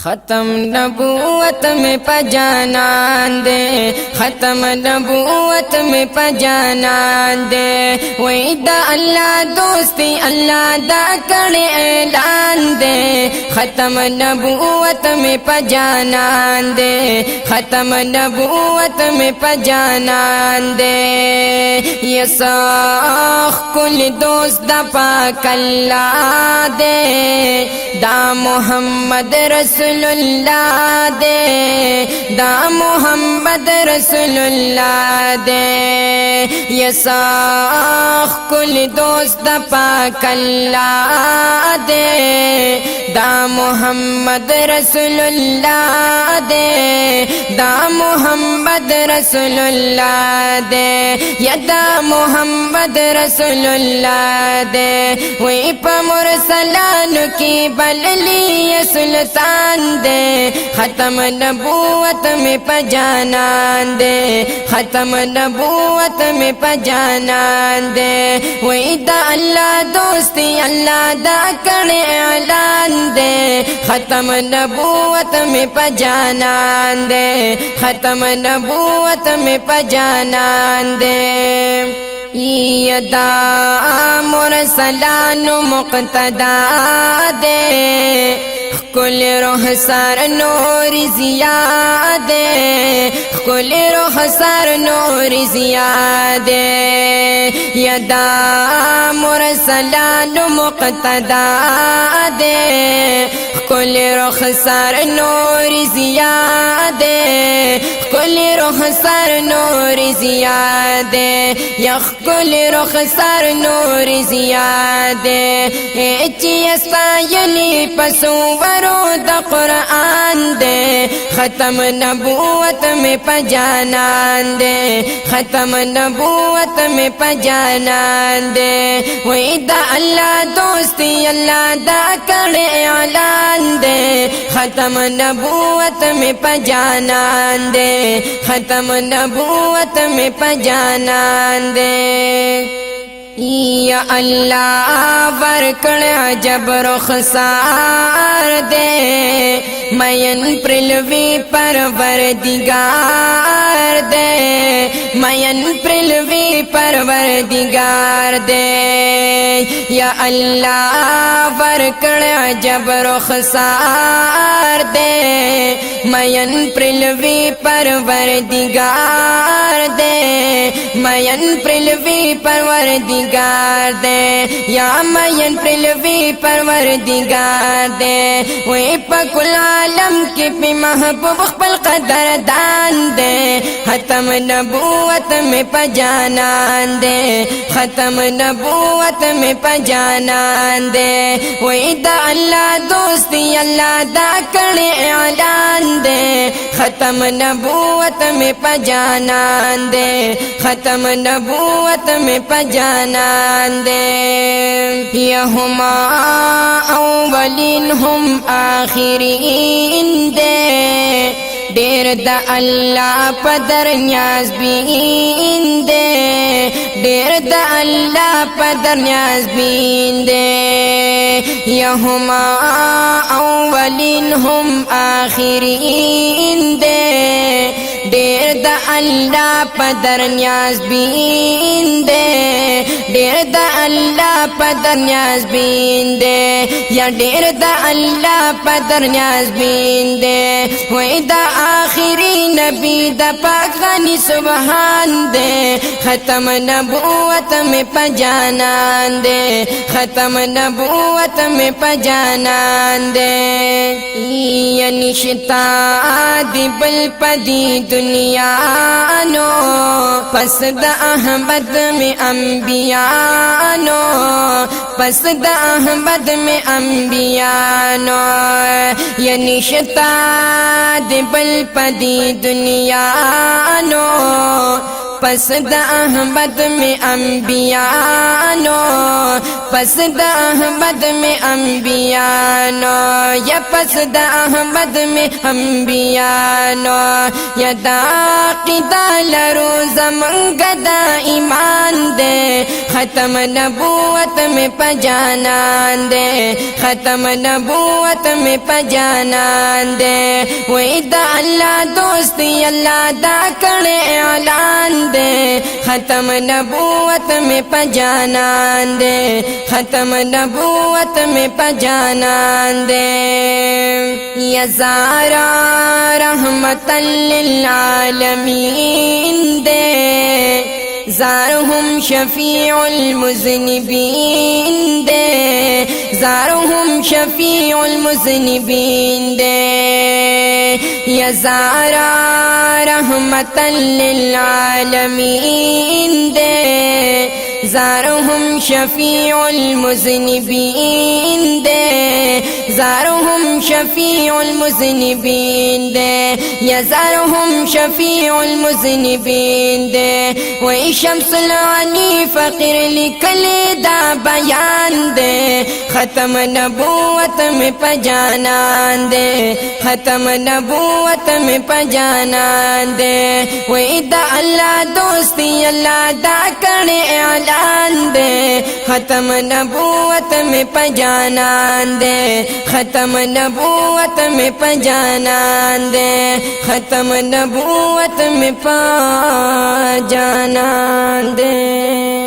ख़त्म नबूवत में पजानान दे, ख़त्म नबूवत में पजानान दे। वही दा अल्लाह दोस्ती अल्लाह दा करे ऐलान दे। ख़त्म नबूवत में पजानान दे, ख़त्म नबूवत में पजानान दे। ये साख कुल दोस्त दा पाक अल्लाह दे, दा मोहम्मद रसूलुल्लाह दे, दा मोहम्मद रसूलुल्लाह दे। ये साख कुल दोस्त दा पाक अल्लाह दे, दा मोहम्मद रसूलुल्लाह दे, दा मोहम्मद रसूलुल्लाह दे। यदा मोहम्मद रसूलुल्लाह दे, वही पर मुरसलान की बलली सुल्तान दे। ख़त्म नबूवत में पजानान दे, ख़त्म नबूवत में पजानान दे। वही दा अल्लाह दोस्ती अल्लाह दा करे ऐलान दे। ख़त्म नबूवत में पजानान दे, ख़त्म नबूवत में पजानान दे। यदा मुरसलान मुक़तदा दे, कुल रोह सर नूर ज़ियादे, कुल रोह सर नूर ज़ियादे। यदा मुरसलान मुक़तदा दे, कुल रोह सर नूर ज़ियादे, कुल रोह सर नूर ज़ियादे। यख कुल रोह सर नूर ज़ियादे। एचियली पसूवरो द कुरान दे। ख़त्म नबूवत में पजानान दे, ख़त्म नबूवत में पजानान दे। वही दा अल्लाह दोस्ती अल्लाह दा करे ऐलान दे। ख़त्म नबूवत में पजानान दे, ख़त्म नबूवत में पजानान दे। या अल्लाह वरकड़ जब रुखसार दे, मयन पृलवी परवरदिगार दे, मयन पृलवी परवरदिगार दे। या अल्लाह वरकड़ जब रुखसार दे, मयन पृलवी परवरदिगार दे, मयन पृलवी परवरदिगार दे। या मयन पृलवी परवरदिगार दे। वही पकुल आलम के भी महबूब खपल कदर दान दे। ख़त्म नबूवत में पजानान दे, ख़त्म नबूवत में पजानान दे। वही दा अल्लाह दोस्ती अल्लाह दा करे ऐलान दे। ख़त्म नबूवत में पजानान दे, ख़त्म नबूवत में पजानान दे। यहुमा अव्वलिन हम आखिरीन दे, डेर दा अल्लाह पदर न्याज बीन दे, डेर दा अल्लाह पदर न्याज बीन दे। यहुमा अव्वलिन हम आखिरीन दे, डेर दा अल्लाह पदर न्याज बीन दे, डेर दा अल्लाह पदर न्याज बीन दे। या डेर दा अल्लाह पदर न्याज बीन दे। वही दा आखिरी नबी दा पाक गनी सुबहान दे। ख़त्म नबूवत में पजानान दे, ख़त्म नबूवत में पजानान दे। या निश्ता दिबल पदी दुनिया नो, पसद अहमद में अम्बिया नो, पसद अहमद में अम्बिया नो। या निश्ता दिबल पदी दुनिया नो, पसद अहमद में अम्बिया नो, पस द अहमद में अम्बियानो या पस द अहमद में अम्बियानो यदा क़िदा लरू ज़मंगदा ईमान दे ख़त्म नबूवत में पजानान दे ख़त्म नबूवत में पजानान दे वही दा अल्लाह दोस्ती अल्लाह दा करे ऐलान दे ख़त्म नबूवत में पजानान दे ख़त्म नबूवत में पजानान दे या ज़ारा रहमतल लिल आलमीन दे ज़ारहुम शफ़ीउल मुज़निबीन दे ज़ारहुम शफ़ीउल मुज़निबीन दे या ज़ारा रहमतल लिल आलमीन दे ज़ारहुम शफ़ीउल मुज़निबीन दे ज़ारहुम शफ़ीउल मुज़निबीन दे या ज़ारहुम शफ़ीउल मुज़निबीन दे वही शम्सुल अनी फ़कीर लिखले दा बयान दे ख़त्म नबूवत में पजानान दे ख़त्म नबूवत में पजानान दे वही दा अल्लाह दोस्ती अल्लाह दा करे ऐलान दे ख़त्म नबूवत में पजानान दे ख़त्म नबूवत में पजानान दे ख़त्म नबूवत में पजानान दे।